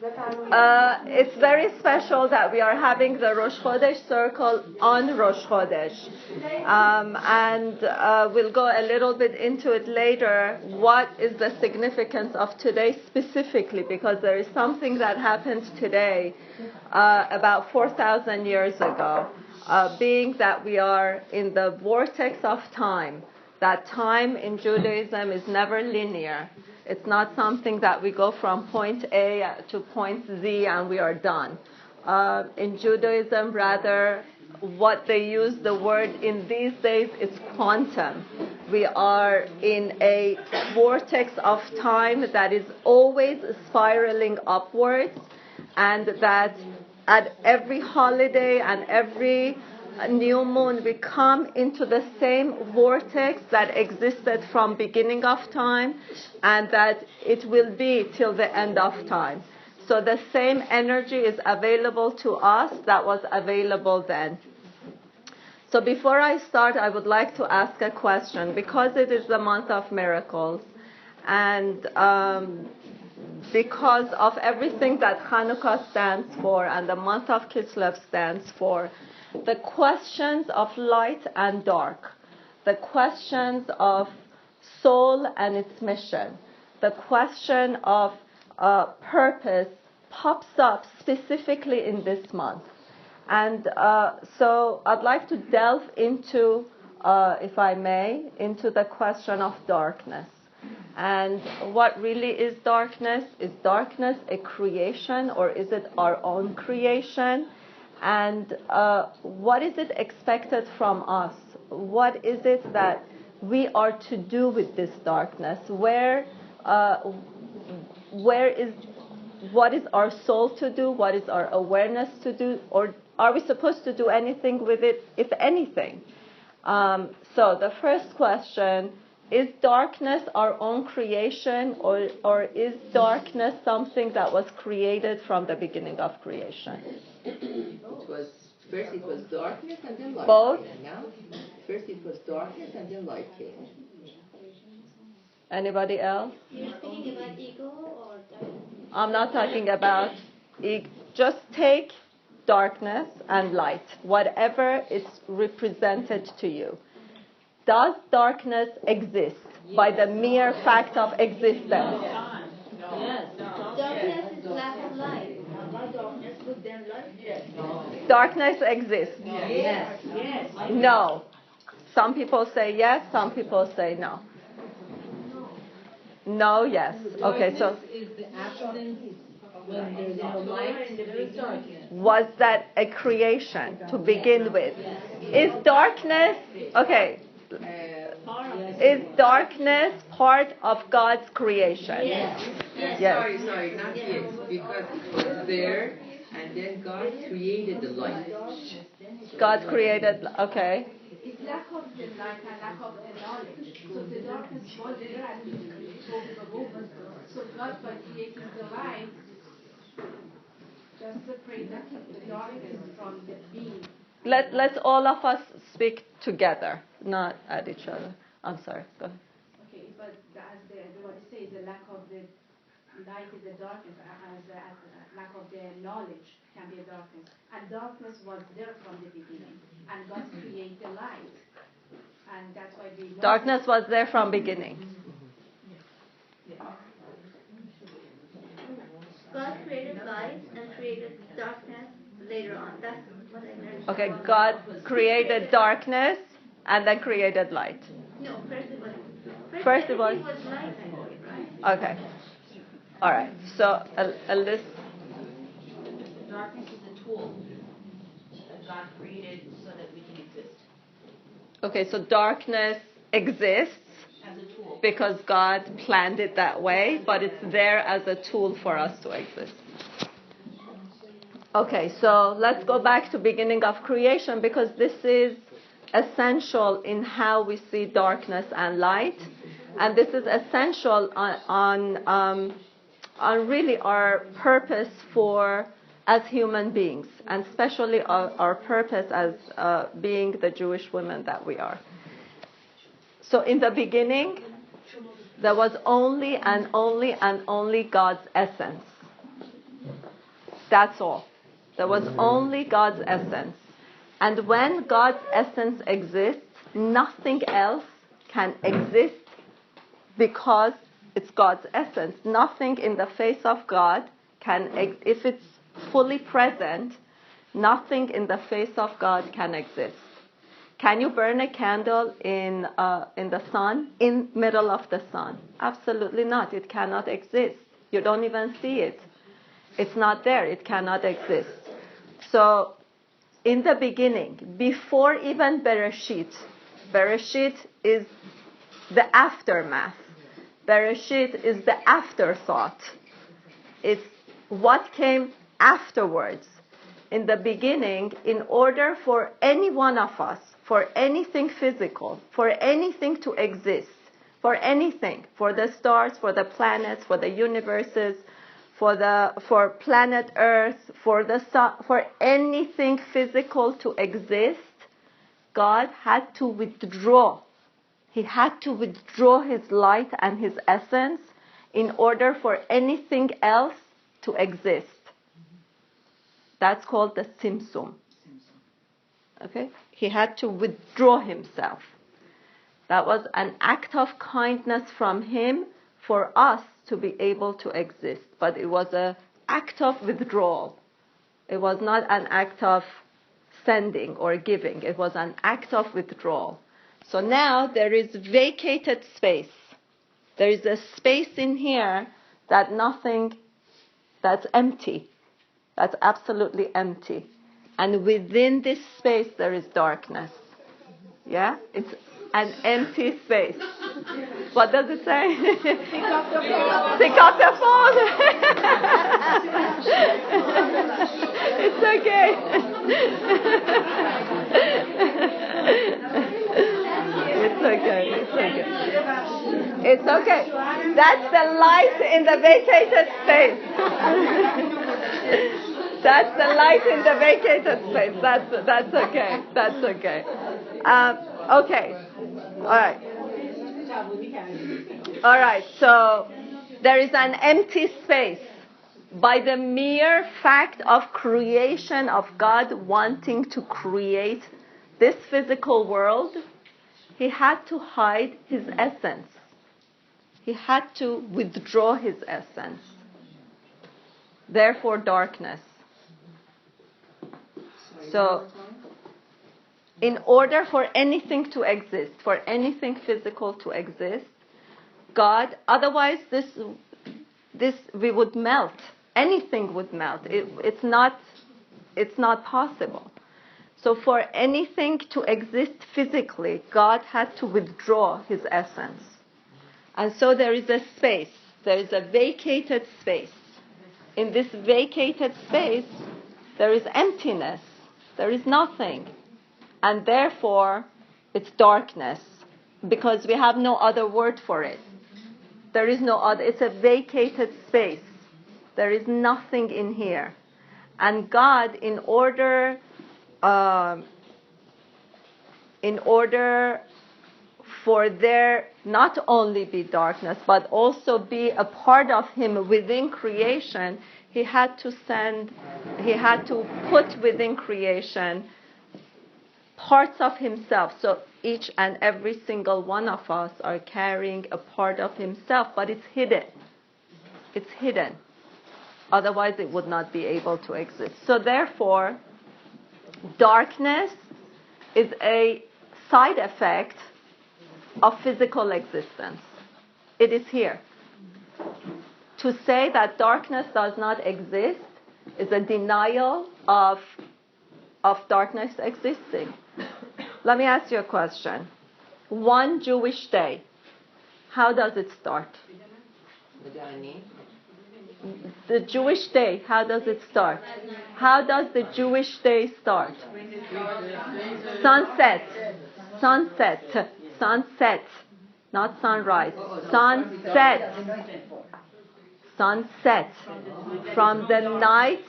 It's very special that we are having the Rosh Chodesh circle on Rosh Chodesh. And we'll go a little bit into it later. What is the significance of today specifically? Because there is something that happened today about 4,000 years ago, being that we are in the vortex of time. That time in Judaism is never linear. It's not something that we go from point A to point Z and we are done. In Judaism, rather, what they use the word in these days is quantum. We are in a vortex of time that is always spiraling upwards, and that at every holiday and every new moon we come into the same vortex that existed from beginning of time, and that it will be till the end of time. So the same energy is available to us that was available then. So before I start, I would like to ask a question. Because it is the month of miracles, and because of everything that Hanukkah stands for and the month of Kislev stands for, the questions of light and dark, the questions of soul and its mission, the question of purpose pops up specifically in this month. And so I'd like to delve into, if I may, into the question of darkness. And what really is darkness? Is darkness a creation, or is it our own creation? And what is it expected from us? What is it that we are to do with this darkness? What is our soul to do? What is our awareness to do? Or are we supposed to do anything with it, if anything? So the first question, is darkness our own creation, or is darkness something that was created from the beginning of creation? First it was darkness and then light. Both? Now, first it was darkness and then light came. Anybody else? You're speaking about ego or darkness? I'm not talking about ego. Just take darkness and light, whatever it's represented to you. Does darkness exist by the mere fact of existence? Yes. Darkness is lack of light. Darkness exists. Yes. No. Some people say yes, some people say no. No, yes. Okay, so is the absence when there's no light and there is darkness. was that a creation to begin with? Is darkness, okay, is darkness part of God's creation? Yes. Sorry, not yes. Because it was there, and then God created the light. God created, okay. It's lack of the light and lack of the knowledge. So the darkness was there and it was over. So God, by creating the light, just separated the darkness from the being. Let's all of us speak together, not at each other. I'm sorry, go ahead. Okay, but as what it says, the lack of the light is the darkness, as lack of the knowledge can be a darkness. And darkness was there from the beginning. And God created the light. And that's why we know Darkness was there from beginning. God created light and created darkness later on. That's what I learned. Okay, God created darkness and then created light. No, first it was. First it was. Everything was light, I believe, right? Okay. All right. So a list. Darkness is a tool that God created so that we can exist. Okay, so darkness exists As a tool. because God planned it that way, but it's there as a tool for us to exist. Okay, so let's go back to beginning of creation, because this is essential in how we see darkness and light, and this is essential on really our purpose for as human beings, and especially our purpose as being the Jewish women that we are. So in the beginning, there was only and only and only God's essence. That's all. There was only God's essence. And when God's essence exists, nothing else can exist because it's God's essence. Nothing in the face of God can, if it's fully present, nothing in the face of God can exist. Can you burn a candle in the sun, in middle of the sun? Absolutely not. It cannot exist. You don't even see it. It's not there. It cannot exist. So, in the beginning, before even Bereshit, Bereshit is the aftermath. Bereshit is the afterthought. It's what came afterwards. In the beginning, in order for any one of us, for anything physical, for anything to exist, for anything, for the stars, for the planets, for the universes, for planet Earth, for the sun, for anything physical to exist, God had to withdraw. He had to withdraw his light and his essence in order for anything else to exist. That's called the Simsum. Okay? He had to withdraw himself. That was an act of kindness from him for us to be able to exist. But it was an act of withdrawal. It was not an act of sending or giving. It was an act of withdrawal. So now there is vacated space. There is a space in here that nothing, that's empty. That's absolutely empty. And within this space there is darkness. Yeah? It's an empty space. What does it say? Pick up the phone. Pick up the phone. It's okay. It's okay. It's okay. It's okay. That's the light in the vacated space. That's the light in the vacated space. That's okay. That's okay. Okay. All right. All right. So there is an empty space. By the mere fact of creation, of God wanting to create this physical world, he had to hide his essence. He had to withdraw his essence. Therefore, darkness. So, in order for anything to exist, for anything physical to exist, God, otherwise this we would melt. Anything would melt. It's not possible. So for anything to exist physically, God had to withdraw his essence. And so there is a space. There is a vacated space. In this vacated space, there is emptiness. There is nothing. And therefore, it's darkness. Because we have no other word for it. There is no other. It's a vacated space. There is nothing in here. And God, in order for there not only be darkness, but also be a part of him within creation, he had to put within creation parts of himself. So each and every single one of us are carrying a part of himself, but it's hidden. It's hidden. Otherwise it would not be able to exist. So therefore, darkness is a side effect of physical existence. It is here. To say that darkness does not exist is a denial of darkness existing. Let me ask you a question. One Jewish day, how does it start? The Jewish day, how does it start? How does the Jewish day start? Sunset. Sunset. Sunset. Not sunrise. Sunset. Sunset. From the night,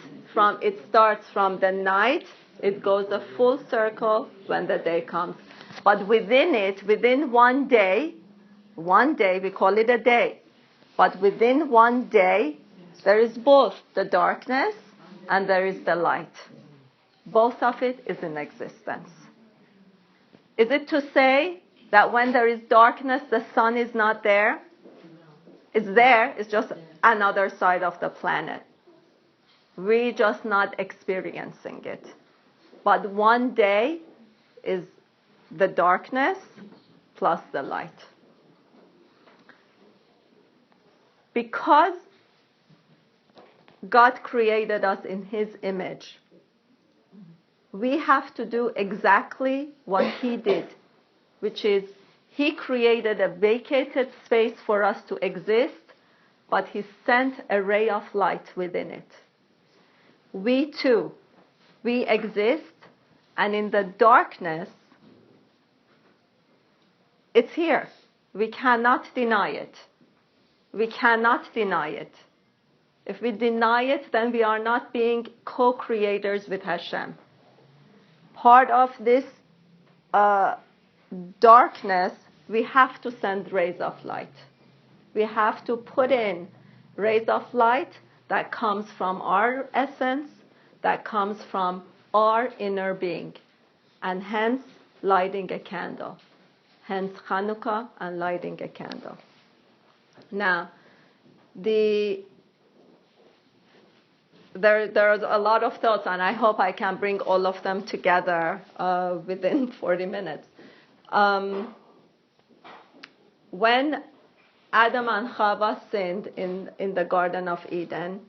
it starts from the night, it goes a full circle when the day comes. But within one day, we call it a day. But within one day, There is both the darkness and there is the light. Both of it is in existence. Is it to say that when there is darkness, the sun is not there? It's there, it's just another side of the planet. We're just not experiencing it. But one day is the darkness plus the light. Because God created us in His image, we have to do exactly what He did, which is He created a vacated space for us to exist, but He sent a ray of light within it. We too, we exist, and in the darkness, it's here. We cannot deny it. We cannot deny it. If we deny it, then we are not being co-creators with Hashem. Part of this darkness, we have to send rays of light. We have to put in rays of light that comes from our essence, that comes from our inner being, and hence lighting a candle. Hence Hanukkah and lighting a candle. Now, there are a lot of thoughts, and I hope I can bring all of them together within 40 minutes. When Adam and Chava sinned in the Garden of Eden,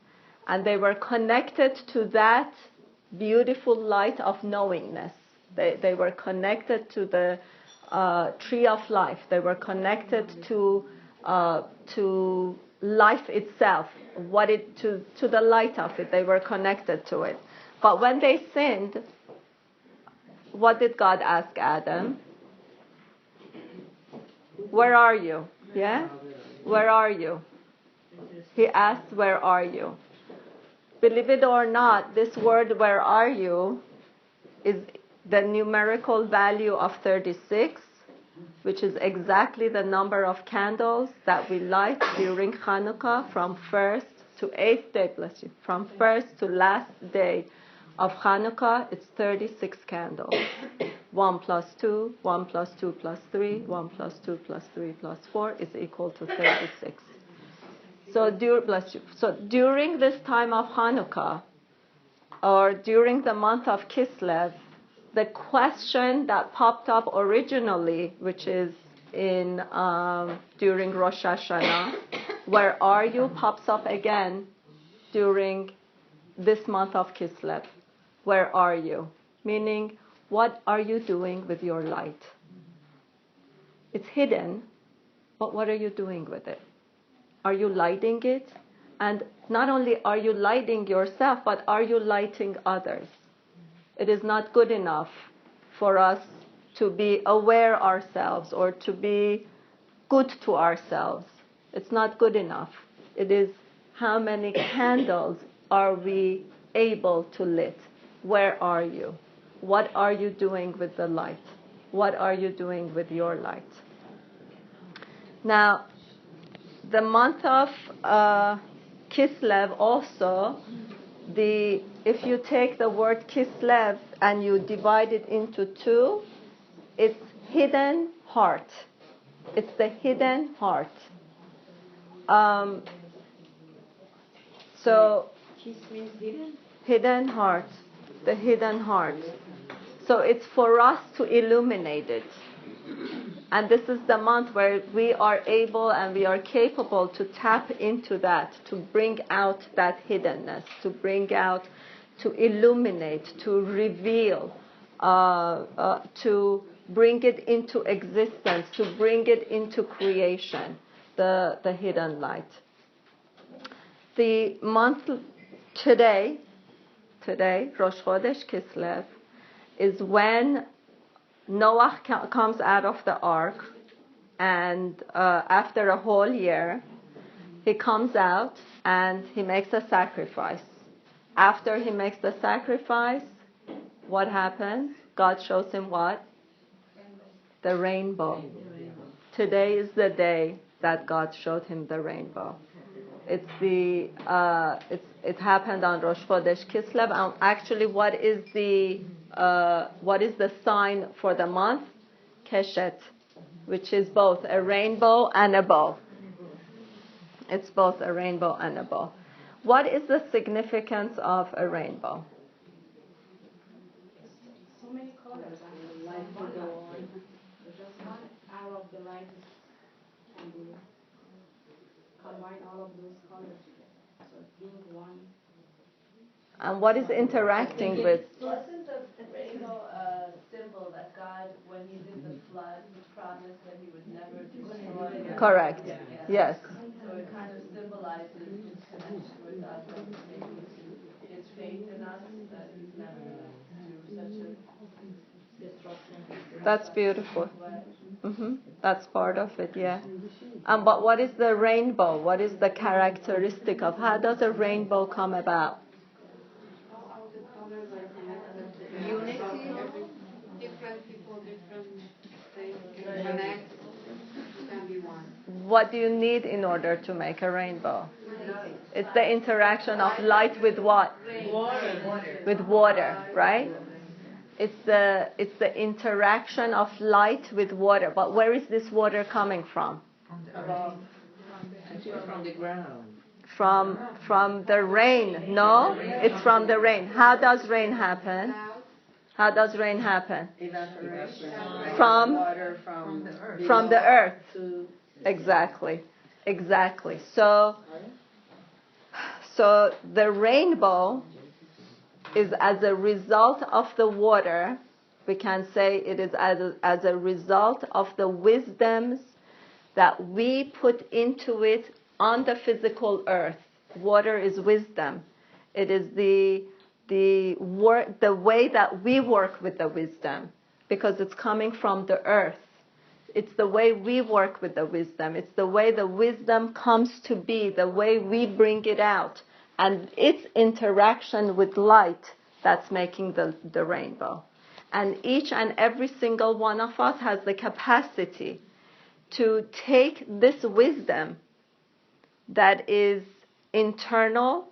and they were connected to that beautiful light of knowingness. They were connected to the tree of life. They were connected to life itself, to the light of it. They were connected to it. But when they sinned, what did God ask Adam? Where are you? Yeah? Where are you? He asked, where are you? Believe it or not, this word, where are you, is the numerical value of 36, which is exactly the number of candles that we light during Hanukkah from first to 8th day, bless you, from first to last day of Hanukkah. It's 36 candles. 1 plus 2, 1 plus 2 plus 3, 1 plus 2 plus 3 plus 4 is equal to 36. So during this time of Hanukkah, or during the month of Kislev, the question that popped up originally, which is in during Rosh Hashanah, where are you, pops up again during this month of Kislev. Where are you? Meaning, what are you doing with your light? It's hidden, but what are you doing with it? Are you lighting it? And not only are you lighting yourself, but are you lighting others? It is not good enough for us to be aware ourselves or to be good to ourselves. It's not good enough. It is how many candles are we able to lit? Where are you? What are you doing with the light? What are you doing with your light? Now, the month of Kislev also, if you take the word Kislev and you divide it into two, it's hidden heart. It's the hidden heart. So, Kiss means hidden? Hidden heart. The hidden heart. So it's for us to illuminate it. And this is the month where we are able and we are capable to tap into that, to bring out that hiddenness, to bring out, to illuminate, to reveal, to bring it into existence, to bring it into creation, the hidden light. The month today, Rosh Chodesh Kislev, is when Noah comes out of the ark, and after a whole year, he comes out and he makes a sacrifice. After he makes the sacrifice, what happens? God shows him what? The rainbow. Today is the day that God showed him the rainbow. It happened on Rosh Chodesh Kislev. And actually, what is the sign for the month? Keshet, which is both a rainbow and a bow. It's both a rainbow and a bow. What is the significance of a rainbow? So many colors, and the light will go on. There's just one arrow of the light can be combine all of those colors together. So being one. And what is interacting with? Wasn't the rainbow symbol that God, when he did the flood, he promised that he would never destroy? Correct. Yes. So it kind of symbolizes his connection with us, and maybe his faith in us, that he's never do such a destruction. That's beautiful. That's part of it, yeah. But what is the rainbow? What is the characteristic of how does a rainbow come about? Unity, different people, different things can connect, can be one. What do you need in order to make a rainbow? It's the interaction of light with what? Water. With water, right? It's the interaction of light with water. But where is this water coming from? Actually, from the ground. From the rain. No, it's from the rain. How does rain happen? How does rain happen? Evaporation. From Water from the earth. to Exactly. So the rainbow is as a result of the water. We can say it is as a result of the wisdoms that we put into it on the physical earth. Water is wisdom. It is the way that we work with the wisdom, because it's coming from the earth. It's the way we work with the wisdom. It's the way the wisdom comes to be, the way we bring it out. And its interaction with light that's making the rainbow. And each and every single one of us has the capacity to take this wisdom that is internal,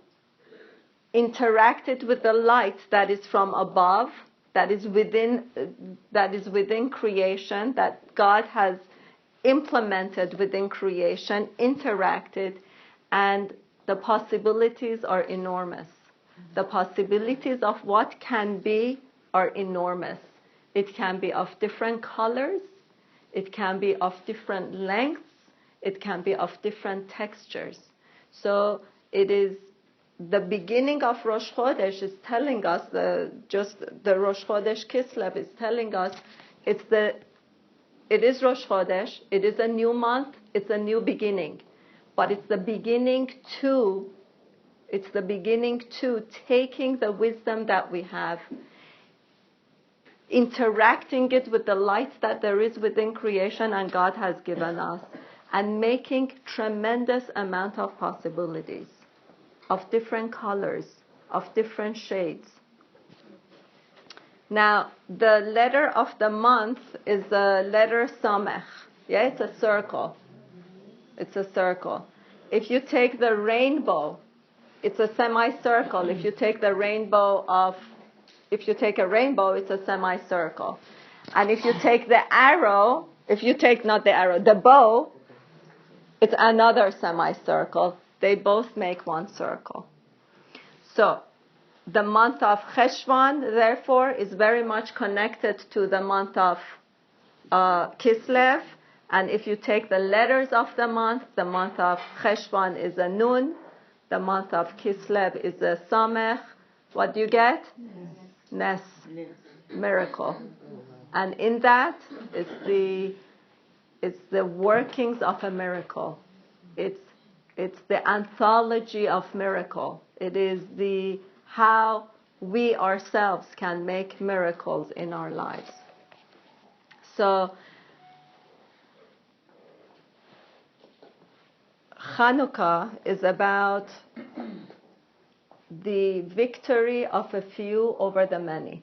interacted with the light that is from above, that is within creation, that God has implemented within creation, interacted, and the possibilities are enormous. The possibilities of what can be are enormous. It can be of different colors, it can be of different lengths, it can be of different textures. So it is the beginning of Rosh Chodesh is telling us, the Rosh Chodesh Kislev is telling us, it is Rosh Chodesh, it is a new month, it's a new beginning. But it's the beginning to taking the wisdom that we have, interacting it with the light that there is within creation and God has given us, and making tremendous amount of possibilities of different colors, of different shades. Now, the letter of the month is the letter Samech. Yeah, it's a circle. It's a circle. If you take the rainbow, it's a semicircle. If you take a rainbow, it's a semicircle. And if you take the arrow, the bow, it's another semicircle. They both make one circle. So, the month of Cheshvan, therefore, is very much connected to the month of Kislev. And if you take the letters of the month of Cheshvan is a Nun, the month of Kislev is a Samech. What do you get? Nes. Miracle. And in that, it's the workings of a miracle. It's the anthology of miracle. It is how we ourselves can make miracles in our lives. So, Hanukkah is about the victory of a few over the many.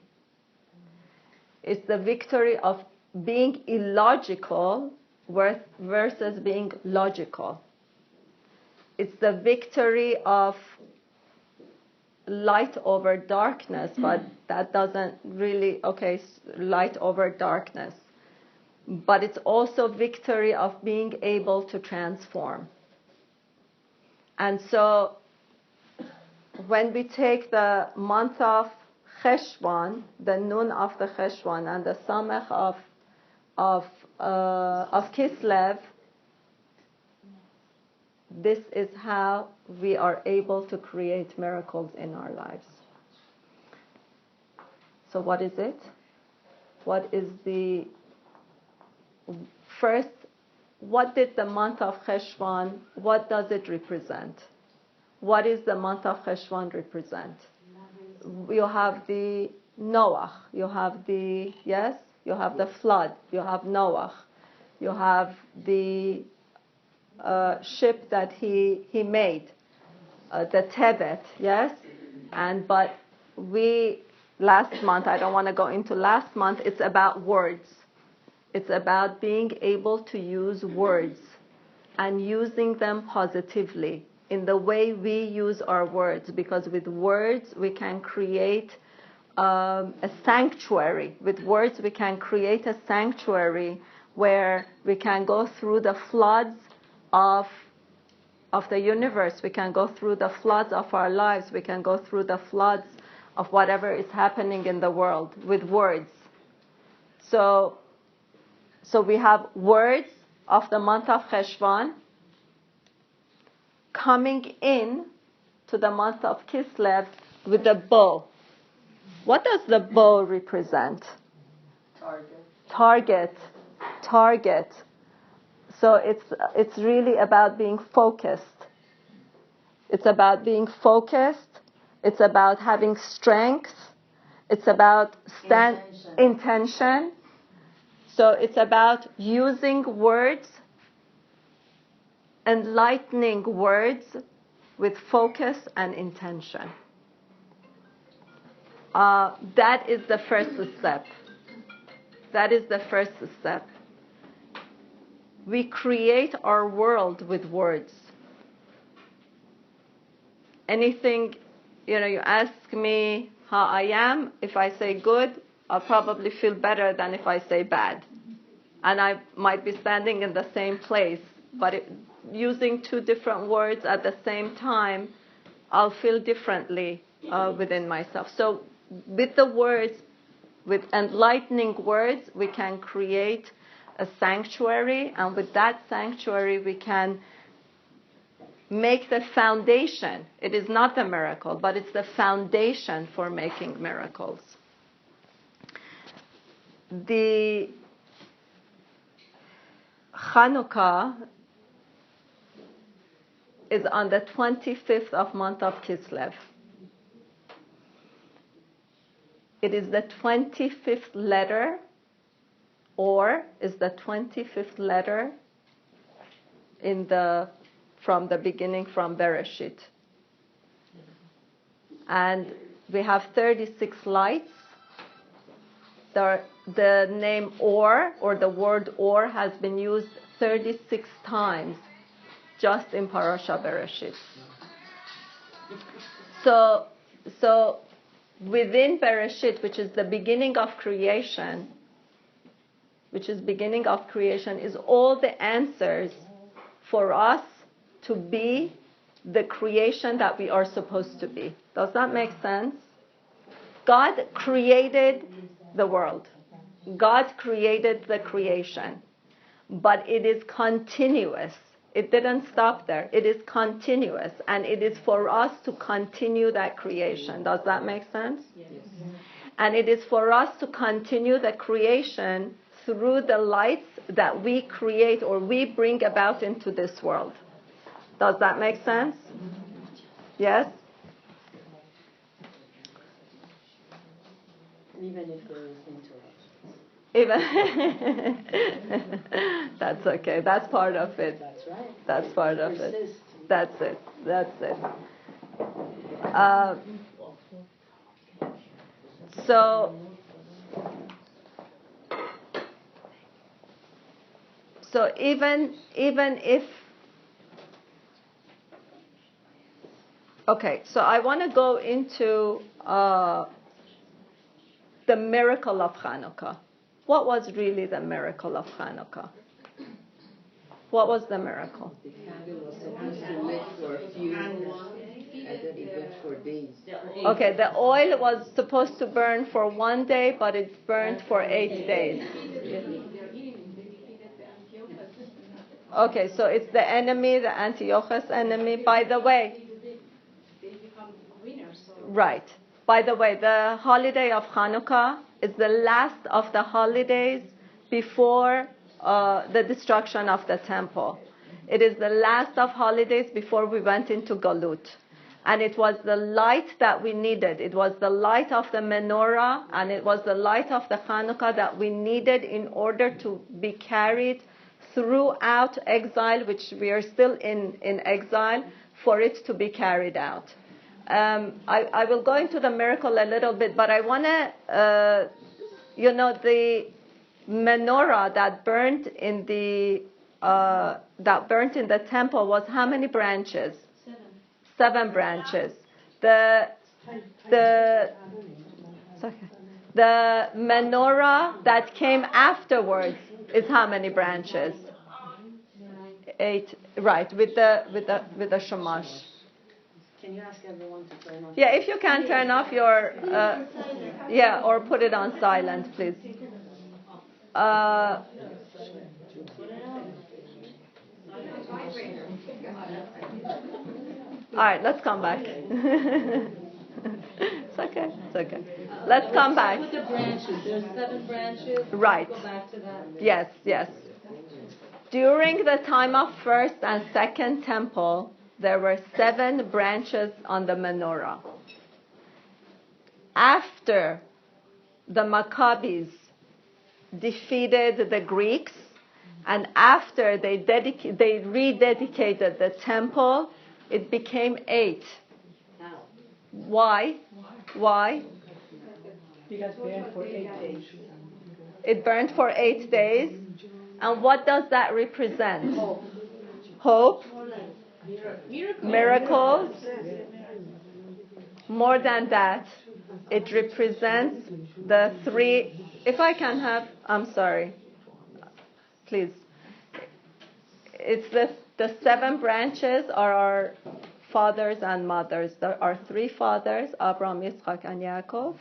It's the victory of being illogical versus being logical. it's the victory of light over darkness, but that doesn't really, light over darkness. But it's also victory of being able to transform. And so when we take the month of Cheshvan, the Nun of the Cheshvan, and the Samech of Kislev, this is how we are able to create miracles in our lives. So what is it? What is the first? What did the month of Cheshvan, what does it represent? What is the month of Cheshvan represent? You have the Noah, you have the flood, you have Noah, you have the ship that he made, the Tebet, yes? But last month, I don't want to go into last month, it's about words. It's about being able to use words and using them positively in the way we use our words, because with words we can create a sanctuary. With words we can create a sanctuary where we can go through the floods of the universe. We can go through the floods of our lives. We can go through the floods of whatever is happening in the world with words. So we have words of the month of Cheshvan coming in to the month of Kislev with the bow. What does the bow represent? Target. So it's really about being focused. It's about being focused. It's about having strength. It's about intention. So it's about using words, enlightening words with focus and intention. That is the first step. We create our world with words. Anything, you ask me how I am, if I say good, I'll probably feel better than if I say bad. And I might be standing in the same place, but using two different words at the same time, I'll feel differently within myself. So with the words, with enlightening words, we can create a sanctuary, and with that sanctuary we can make the foundation. It is not the miracle, but it's the foundation for making miracles. The Hanukkah is on the 25th of month of Kislev. It is the 25th letter, or is the 25th letter from the beginning, from Bereshit. And we have 36 lights. The name or the word or has been used 36 times just in Parashat Bereshit. So within Bereshit, which is the beginning of creation, is all the answers for us to be the creation that we are supposed to be. Does that make sense? God created the world. God created the creation. But it is continuous. It didn't stop there. It is continuous. And it is for us to continue that creation. Does that make sense? Yes. And it is for us to continue the creation through the lights that we create or we bring about into this world. Does that make sense? Yes? Even if there is interruptions. That's okay. That's part of it. That's right. That's part of it. That's it. So even if Okay, so I want to go into the miracle of Hanukkah. What was really the miracle of Hanukkah? What was the miracle? The candle was supposed to lit for a few, and then it went for days. Okay, the oil was supposed to burn for 1 day, but it burned for 8 days. Okay, so it's the enemy, the Antiochus enemy. By the way, right. By the way, the holiday of Hanukkah is the last of the holidays before the destruction of the temple. It is the last of holidays before we went into Galut. And it was the light that we needed. It was the light of the menorah, and it was the light of the Hanukkah that we needed in order to be carried throughout exile, which we are still in exile, for it to be carried out. I will go into the miracle a little bit, but I want to, the menorah that burnt in the temple was how many branches? 7 branches. The menorah that came afterwards is how many branches? 8. Right, with the shamash. Can you ask everyone to turn off? Yeah, if you can turn off your, or put it on silent, please. All right, let's come back. It's okay. Let's come back. With the branches, there's 7 branches. Right. Go back to that. Yes. During the time of first and second temple, there were 7 branches on the menorah. After the Maccabees defeated the Greeks, and after they rededicated the temple, it became 8. Why? Because it burned for 8 days. It burned for 8 days. And what does that represent? Hope. Miracles. More than that, it represents the 3. If I can have, I'm sorry. Please. It's the 7 branches are our fathers and mothers. There are 3 fathers, Abraham, Yitzchak, and Yaakov.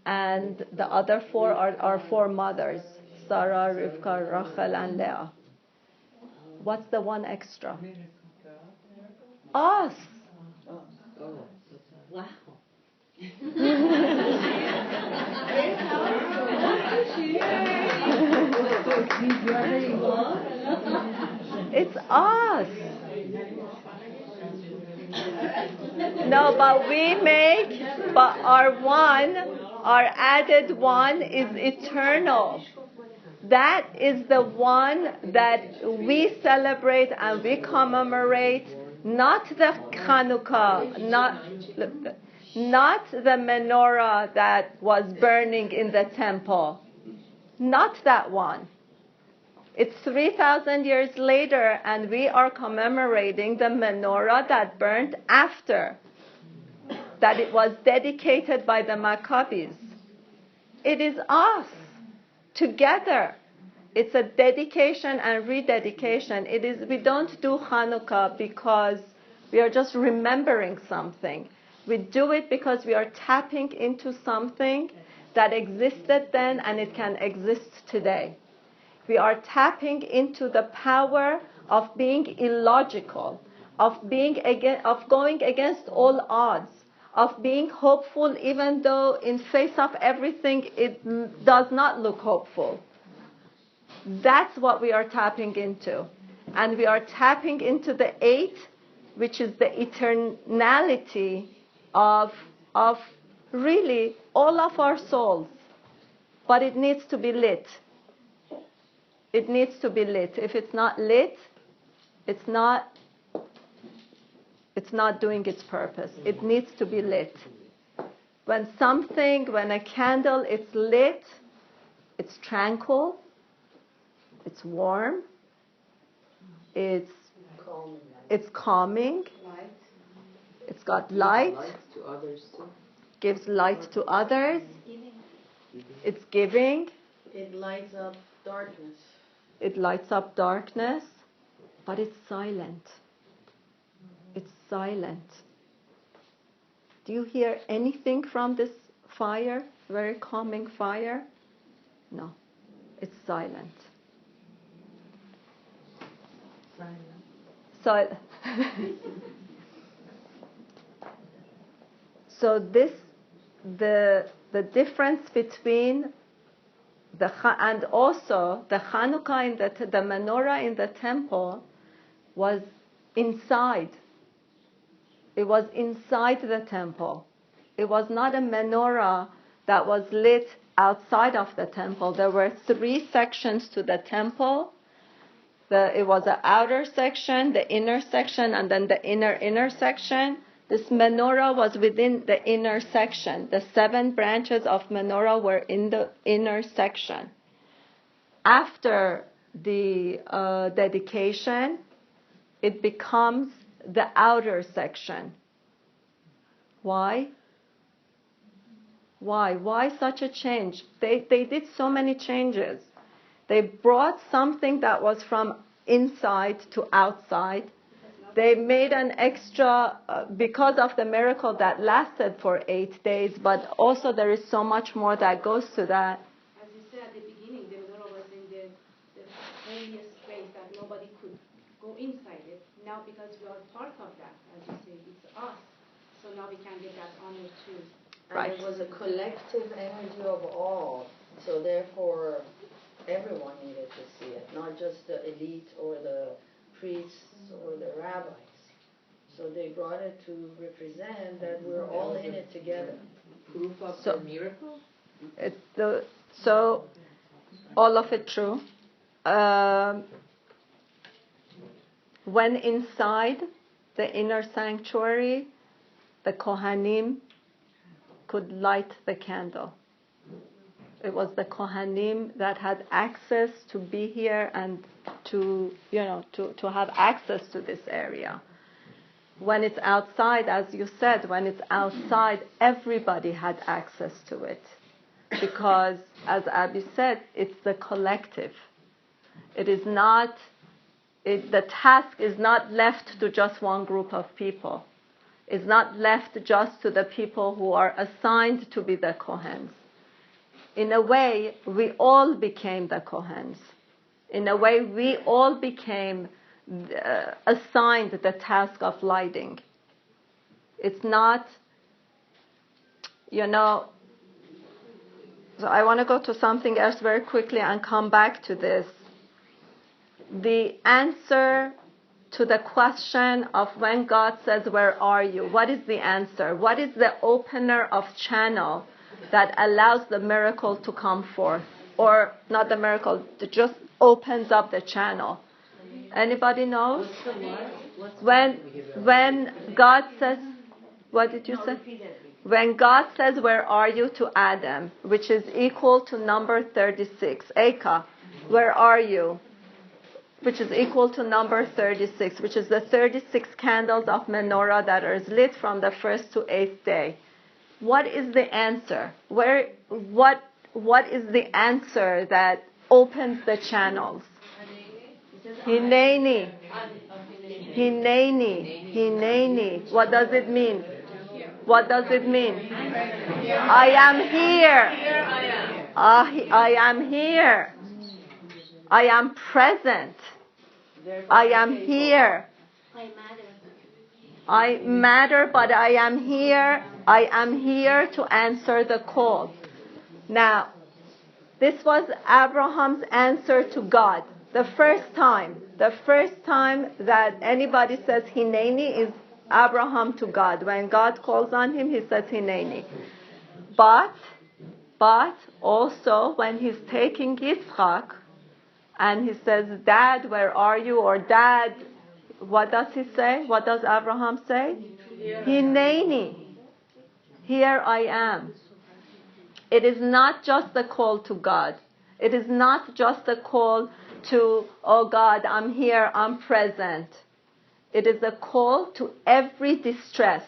And the other 4 are 4 mothers, Sarah, Rivka, Rachel, and Leah. What's the one extra? Us. Wow. It's us. No, but our added one is eternal. That is the one that we celebrate and we commemorate, not the Chanukah, not the menorah that was burning in the temple. Not that one. It's 3,000 years later, and we are commemorating the menorah that burned after, that it was dedicated by the Maccabees. It is us, together. It's a dedication and rededication. We don't do Hanukkah because we are just remembering something. We do it because we are tapping into something that existed then and it can exist today. We are tapping into the power of being illogical, of going against all odds, of being hopeful even though in face of everything it does not look hopeful. That's what we are tapping into. And we are tapping into the 8, which is the eternality of really all of our souls. But it needs to be lit. It needs to be lit. If it's not lit, it's not doing its purpose. It needs to be lit. When a candle is lit, it's tranquil, it's warm, it's calming, It's got light, Light to others too. gives light to others. It's giving. It lights up darkness. It lights up darkness, but it's silent. It's silent. Do you hear anything from this fire? Very calming fire? No. It's silent. So, the difference between and also the Hanukkah the menorah in the temple was inside. It was inside the temple. It was not a menorah that was lit outside of the temple. There were 3 sections to the temple. It was an outer section, the inner section, and then the inner section. This menorah was within the inner section. The 7 branches of menorah were in the inner section. After the dedication, it becomes the outer section. Why? Why such a change? They did so many changes. They brought something that was from inside to outside. They made an extra, because of the miracle that lasted for 8 days, but also there is so much more that goes to that. As you said at the beginning, the menorah was in the holiest place that nobody could go inside it. Now, because we are part of that, as you say, it's us. So now we can get that honor too. Right. And it was a collective energy of all. So therefore, everyone needed to see it, not just the elite or the priests or the rabbis. So they brought it to represent that we're all in it together. Proof of So- the miracle? So, all of it true. When inside the inner sanctuary, the Kohanim could light the candle. It was the Kohanim that had access to be here and to have access to this area. When it's outside, as you said, when it's outside, everybody had access to it. Because, as Abby said, it's the collective. It is not, the task is not left to just one group of people. It's not left just to the people who are assigned to be the Kohens. In a way, we all became the Kohens. In a way, we all became assigned the task of lighting. It's not, so I want to go to something else very quickly and come back to this. The answer to the question of when God says, "Where are you?" What is the answer? What is the opener of channel that allows the miracle to come forth? Or not the miracle, it just opens up the channel. Anybody knows? When God says, what did you say? When God says, "Where are you?" to Adam, which is equal to number 36. Eka, where are you? Which is equal to number 36, which is the 36 candles of menorah that are lit from the 1st to 8th day. What is the answer? What is the answer that opens the channels? Hineni. Hineni. Hineni. What does it mean? What does it mean? I am here. I am here. I am present. I am here. I matter, but I am here. I am here to answer the call. Now, this was Abraham's answer to God. The first time that anybody says Hineni is Abraham to God. When God calls on him, he says Hineni. But also when he's taking Yitzchak, and he says, "Dad, where are you?" Or "Dad," what does he say? What does Abraham say? Hineni. Here I am. It is not just a call to God. It is not just a call to, "Oh God, I'm here, I'm present." It is a call to every distress,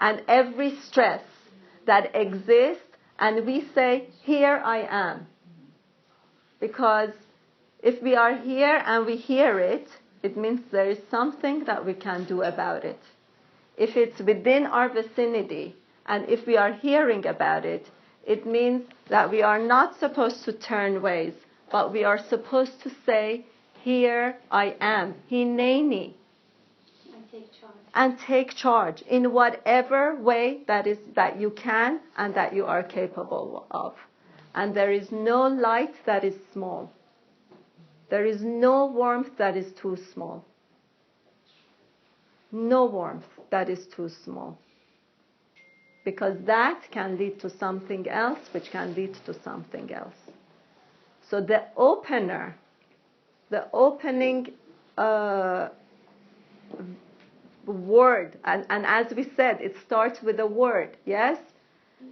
and every stress that exists, and we say, here I am. Because if we are here and we hear it, it means there is something that we can do about it. If it's within our vicinity, and if we are hearing about it, it means that we are not supposed to turn ways, but we are supposed to say, here I am, hineni, and take charge in whatever way that you can and that you are capable of. And there is no light that is small. There is no warmth that is too small. No warmth that is too small. Because that can lead to something else, which can lead to something else. So the opening word, and as we said, it starts with a word, yes?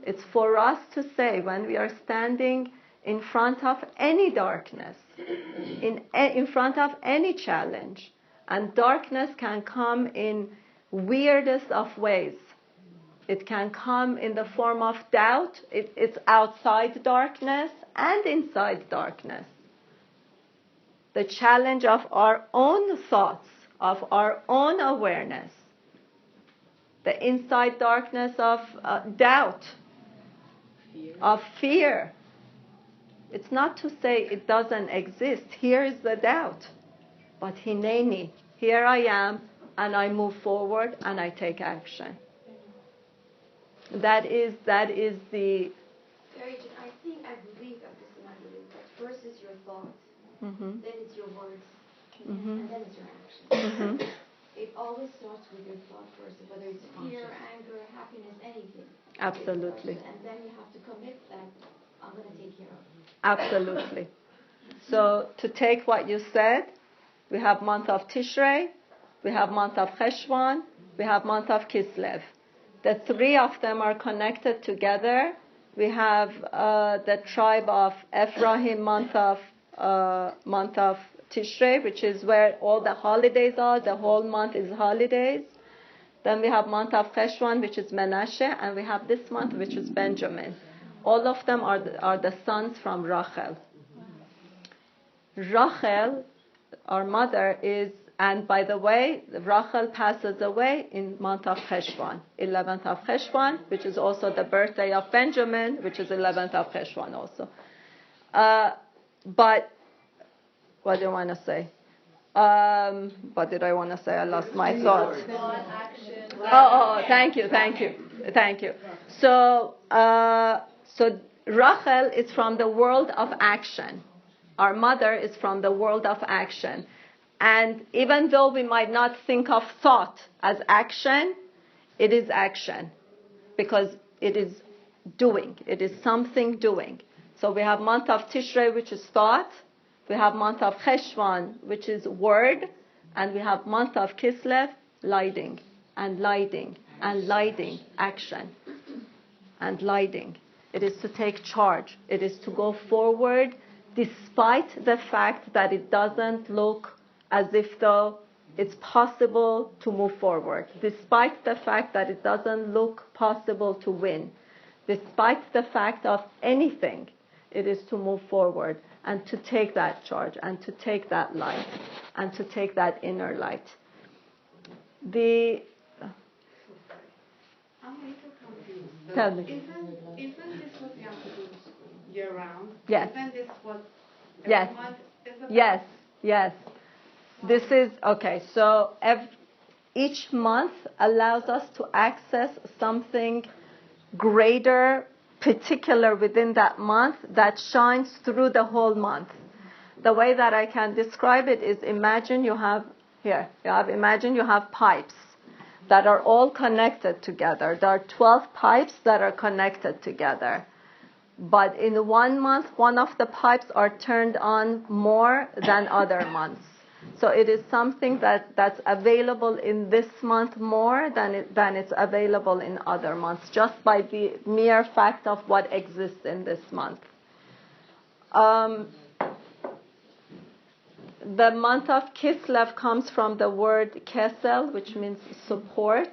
It's for us to say when we are standing in front of any darkness, in front of any challenge, and darkness can come in weirdest of ways. It can come in the form of doubt. It's outside darkness and inside darkness. The challenge of our own thoughts, of our own awareness. The inside darkness of doubt, of fear. It's not to say it doesn't exist. Here is the doubt. But hineni, here I am, and I move forward and I take action. That is the... I believe that this is my belief, that first is your thoughts, then it's your words, and then it's your action. It always starts with your thought first, whether it's fear, anger, happiness, anything. Absolutely. And then you have to commit that I'm going to take care of it. Absolutely. So to take what you said, we have month of Tishrei, we have month of Cheshvan, we have month of Kislev. The three of them are connected together. We have the tribe of Ephraim month of Tishrei, which is where all the holidays are. The whole month is holidays. Then we have month of Cheshvan, which is Menashe, and we have this month, which is Benjamin. All of them are the sons from Rachel. Rachel, our mother, is, and by the way, Rachel passes away in month of Cheshvan, 11th of Cheshvan, which is also the birthday of Benjamin, which is 11th of Cheshvan also. But what do I want to say? What did I want to say? I lost my thoughts. Thank you. So Rachel is from the world of action. Our mother is from the world of action. And even though we might not think of thought as action, it is action. Because it is doing. It is something doing. So we have month of Tishrei, which is thought. We have month of Cheshvan, which is word. And we have month of Kislev, lighting. And lighting. And lighting. Action. And lighting. It is to take charge. It is to go forward despite the fact that it doesn't look as if though it's possible to move forward, despite the fact that it doesn't look possible to win, despite the fact of anything, it is to move forward and to take that charge and to take that light and to take that inner light. I'm a little confused. Tell me. Isn't this what we have to do year round? Yes. Isn't this what Yes. every month is about? Yes. This is, okay, so each month allows us to access something greater, particular within that month that shines through the whole month. The way that I can describe it is imagine you have pipes that are all connected together. There are 12 pipes that are connected together. But in 1 month, one of the pipes are turned on more than other months. So it is something that's available in this month more than it's available in other months, just by the mere fact of what exists in this month. The month of Kislev comes from the word kesel, which means support.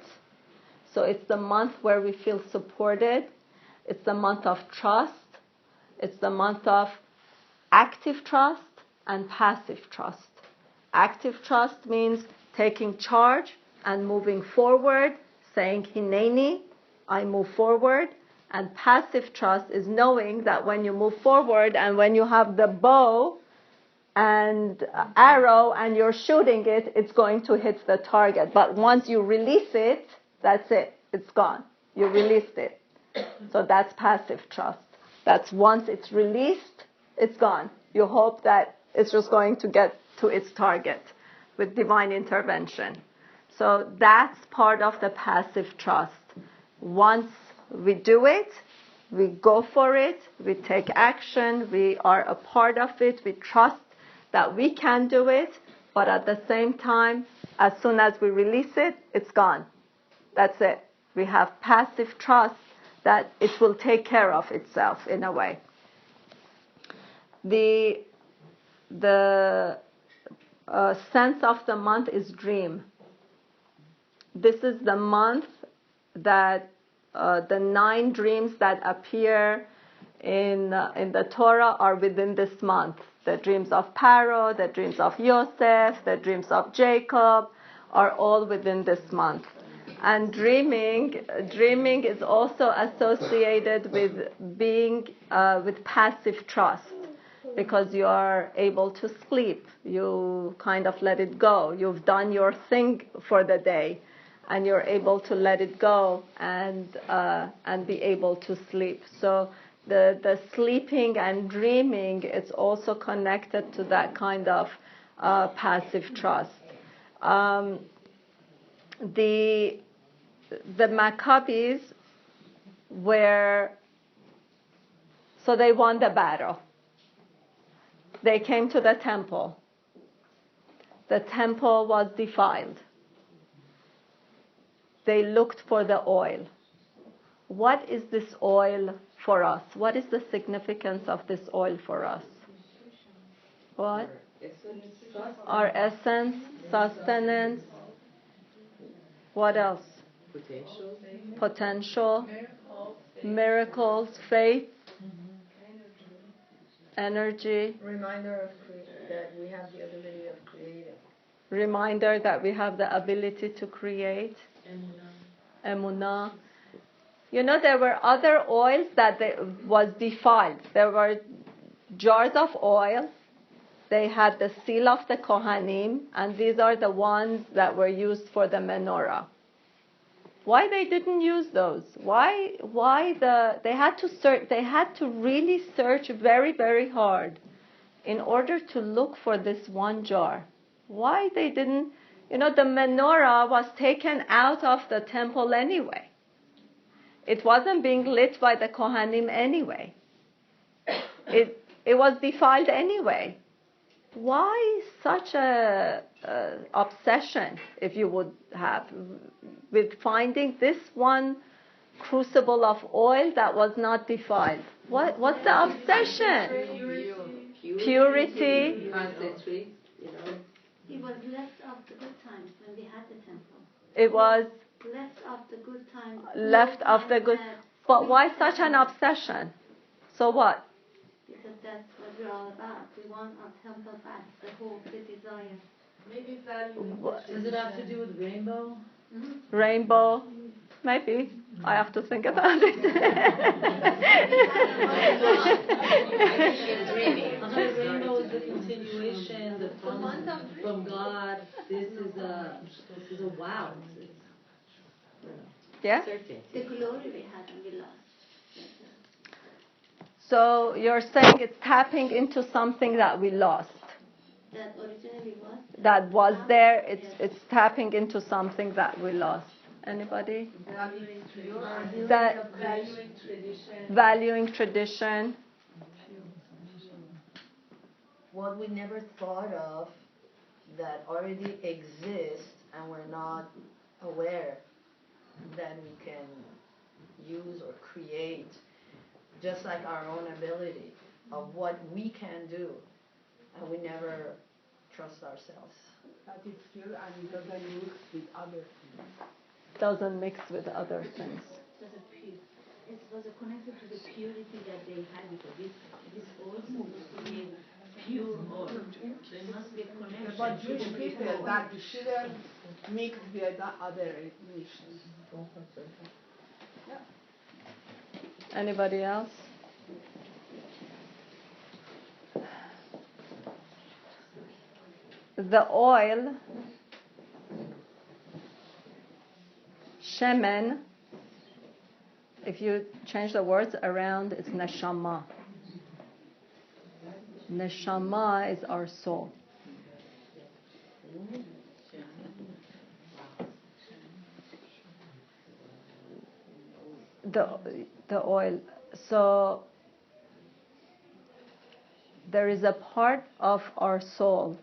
So it's the month where we feel supported. It's the month of trust. It's the month of active trust and passive trust. Active trust means taking charge and moving forward, saying Hineni, I move forward. And passive trust is knowing that when you move forward and when you have the bow and arrow and you're shooting it, it's going to hit the target. But once you release it, that's it. It's gone. You released it. So that's passive trust. That's once it's released, it's gone. You hope that it's just going to get to its target with divine intervention. So that's part of the passive trust. Once we do it, we go for it, we take action, we are a part of it, we trust that we can do it, but at the same time, as soon as we release it, it's gone. That's it. We have passive trust that it will take care of itself in a way. The sense of the month is dream. This is the month that the 9 dreams that appear in the Torah are within this month. The dreams of Paro, the dreams of Yosef, the dreams of Jacob are all within this month. And dreaming is also associated with being with passive trust, because you are able to sleep. You kind of let it go. You've done your thing for the day, and you're able to let it go and be able to sleep. So the sleeping and dreaming is also connected to that kind of passive trust. The Maccabees so they won the battle. They came to the temple. The temple was defiled. They looked for the oil. What is this oil for us? What is the significance of this oil for us? What? Our essence, sustenance. What else? Potential. Miracles, faith, energy. Reminder that we have the ability of creating. Reminder that we have the ability to create. Emunah. You know, there were other oils that was defiled. There were jars of oil. They had the seal of the Kohanim, and these are the ones that were used for the menorah. Why they didn't use those? Why they had to search? They had to really search very, very hard in order to look for this one jar. Why they didn't? You know, the menorah was taken out of the temple anyway. It wasn't being lit by the Kohanim anyway. It was defiled anyway. Why such a obsession, if you would have, with finding this one crucible of oil that was not defiled? What's the obsession? Purity. Concentrate, you know. It was left of the good times when we had the temple. It was Left of the good times. left of the good. But why such an obsession? So what? Because that's what we're all about. We want our temple back, the hope, the desire. Maybe does it have to do with rainbow? Mm-hmm. Rainbow? Maybe. I have to think about it. Rainbow is the continuation, the promise from God. This is a wow. Yeah? The glory we had and we lost. So you're saying it's tapping into something that we lost. That originally was. That was there, it's tapping into something that we lost. Anybody? Valuing tradition. What we never thought of that already exists and we're not aware that we can use or create, just like our own ability of what we can do, and we never trust ourselves. That is true, and it doesn't mix with other things. doesn't mix with other things. It was connected to the purity that they had, because this oil is supposed to be pure oil. There must be a connection. But Jewish people that shouldn't mix with the other nations. Anybody else? The oil, shemen, if you change the words around, it's neshama. Neshama is our soul. The oil. So there is a part of our soul,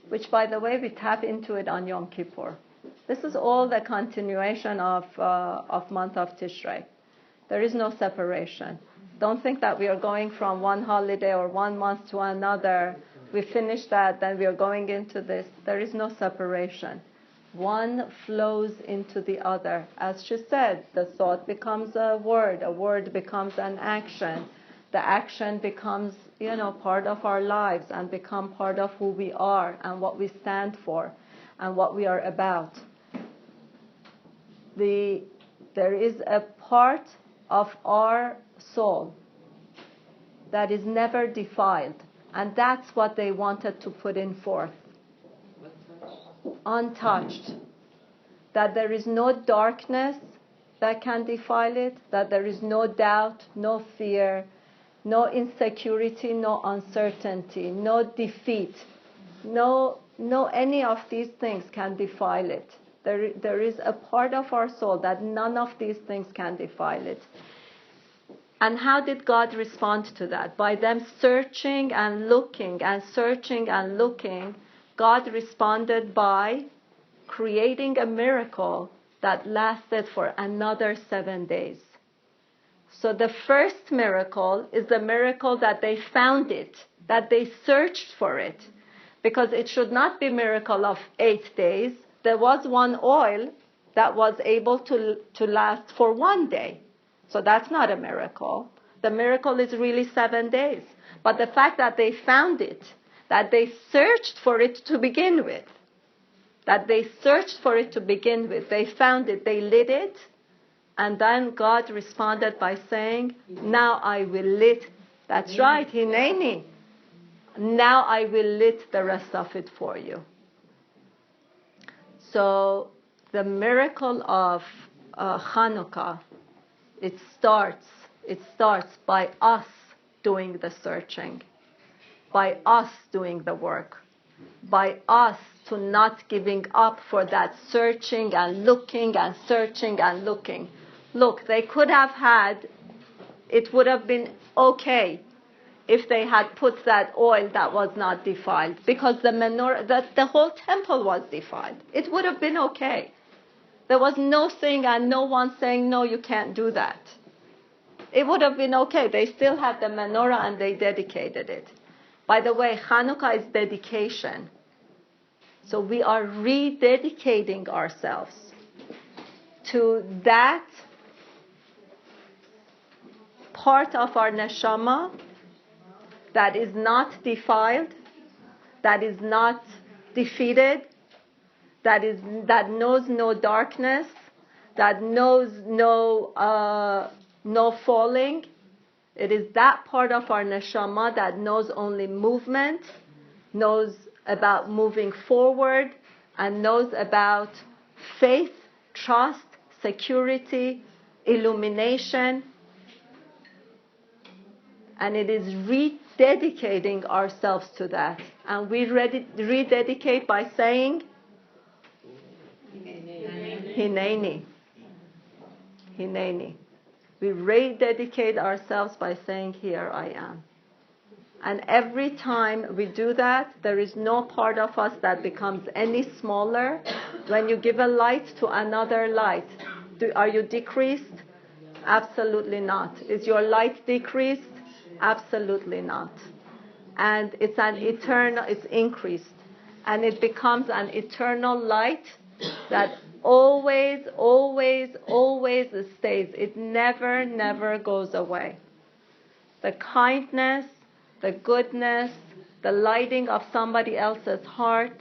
which, by the way, we tap into it on Yom Kippur. This is all the continuation of month of Tishrei. There is no separation. Don't think that we are going from one holiday or 1 month to another. We finish that, then we are going into this. There is no separation. One flows into the other. As she said, the thought becomes a word becomes an action. The action becomes, part of our lives and become part of who we are and what we stand for and what we are about. There is a part of our soul that is never defiled, and that's what they wanted to put in forth. Untouched. That there is no darkness that can defile it, that there is no doubt, no fear, no insecurity, no uncertainty, no defeat, no any of these things can defile it. There is a part of our soul that none of these things can defile it. And how did God respond to that? By them searching and looking and searching and looking, God responded by creating a miracle that lasted for another 7 days. So the first miracle is the miracle that they found it, that they searched for it. Because it should not be a miracle of 8 days. There was one oil that was able to last for 1 day. So that's not a miracle. The miracle is really 7 days. But the fact that they found it, that they searched for it to begin with, they found it, they lit it, and then God responded by saying, now I will lit. That's right, Hineni. Now I will lit the rest of it for you. So the miracle of Hanukkah, it starts by us doing the searching, by us doing the work, by us to not giving up for that searching and looking and searching and looking. Look, they could have had, it would have been okay if they had put that oil that was not defiled, because the menorah, the whole temple was defiled. It would have been okay. There was no thing and no one saying, no, you can't do that. It would have been okay. They still had the menorah and they dedicated it. By the way, Hanukkah is dedication. So we are rededicating ourselves to that part of our neshama that is not defiled, that is not defeated, that knows no darkness, that knows no falling. It is that part of our neshama that knows only movement, knows about moving forward, and knows about faith, trust, security, illumination. And it is rededicating ourselves to that. And we rededicate by saying, Hineni. Hineni. We rededicate ourselves by saying, here I am. And every time we do that, there is no part of us that becomes any smaller. When you give a light to another light, are you decreased? Absolutely not. Is your light decreased? Absolutely not. And it's increased. And it becomes an eternal light that always, always, always stays. It never, never goes away. The kindness, the goodness, the lighting of somebody else's heart,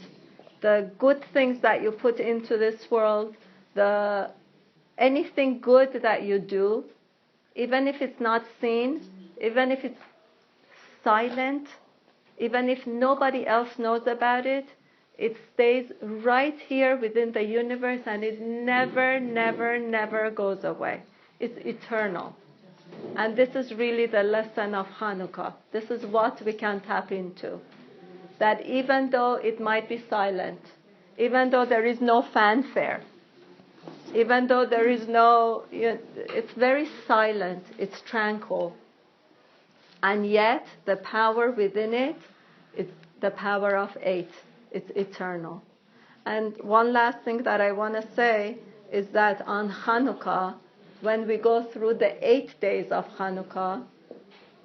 the good things that you put into this world, anything good that you do, even if it's not seen, even if it's silent, even if nobody else knows about it, it stays right here within the universe, and it never, never, never goes away. It's eternal. And this is really the lesson of Hanukkah. This is what we can tap into. That even though it might be silent, even though there is no fanfare, even though there is no, it's very silent, it's tranquil. And yet, the power within it is the power of 8. It's eternal. And one last thing that I want to say is that on Hanukkah, when we go through the 8 days of Hanukkah,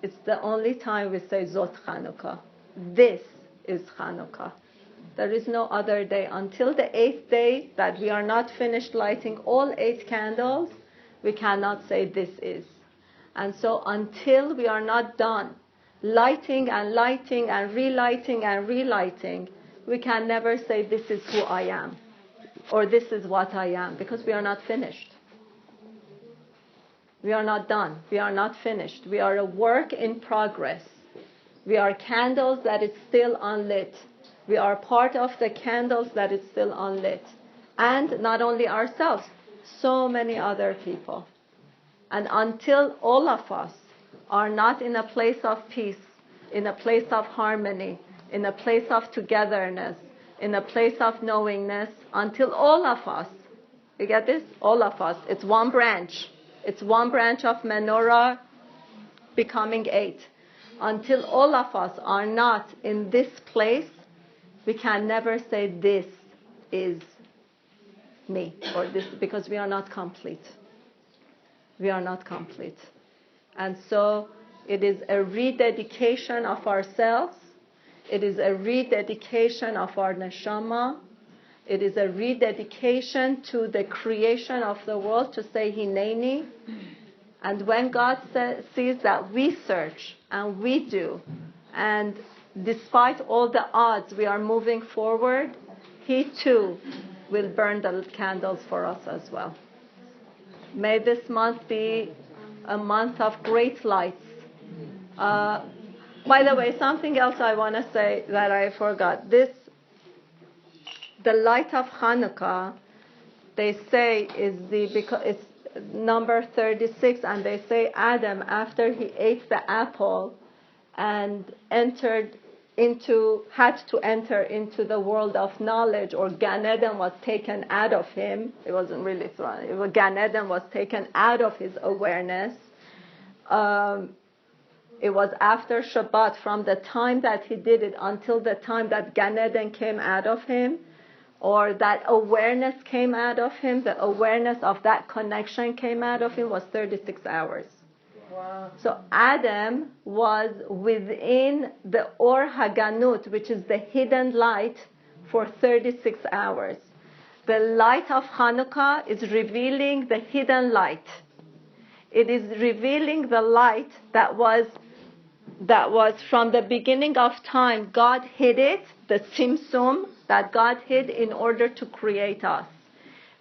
it's the only time we say Zot Hanukkah. This is Hanukkah. There is no other day. Until the 8th day that we are not finished lighting all 8 candles, we cannot say this is. And so until we are not done lighting and lighting and relighting and relighting, we can never say this is who I am or this is what I am, because we are not finished. We are not done. We are not finished. We are a work in progress. We are candles that is still unlit. We are part of the candles that is still unlit. And not only ourselves, so many other people. And until all of us are not in a place of peace, in a place of harmony, in a place of togetherness, in a place of knowingness, until all of us, you get this? All of us. It's one branch. It's one branch of menorah becoming 8. Until all of us are not in this place, we can never say this is me or this, because we are not complete. We are not complete. And so it is a rededication of ourselves. It is a rededication of our neshama. It is a rededication to the creation of the world, to say Hineni. And when God sees that we search and we do, and despite all the odds we are moving forward, He too will burn the candles for us as well. May this month be a month of great lights. By the way, something else I want to say that I forgot. The light of Hanukkah, they say because it's number 36, and they say Adam, after he ate the apple and had to enter into the world of knowledge, or Gan Eden was taken out of him. It wasn't really thrown. Gan Eden was taken out of his awareness. It was after Shabbat, from the time that he did it until the time that Gan Eden came out of him, or that awareness came out of him, the awareness of that connection came out of him, was 36 hours. Wow. So Adam was within the Or Haganut, which is the hidden light, for 36 hours. The light of Hanukkah is revealing the hidden light. It is revealing the light that was from the beginning of time. God hid it, the Tzimtzum that God hid in order to create us.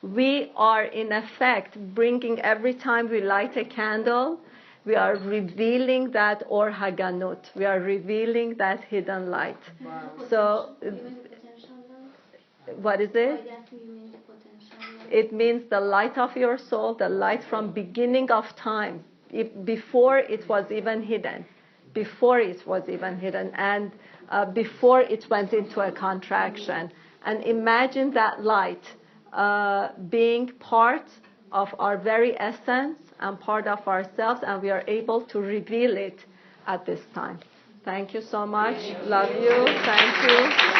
We are in effect bringing, every time we light a candle, we are revealing that Or Haganut. We are revealing that hidden light. Wow. So, what is it? It means the light of your soul, the light from beginning of time, before it was even hidden. Before it was even hidden, and before it went into a contraction. And imagine that light being part of our very essence and part of ourselves, and we are able to reveal it at this time. Thank you so much. Love you. Thank you.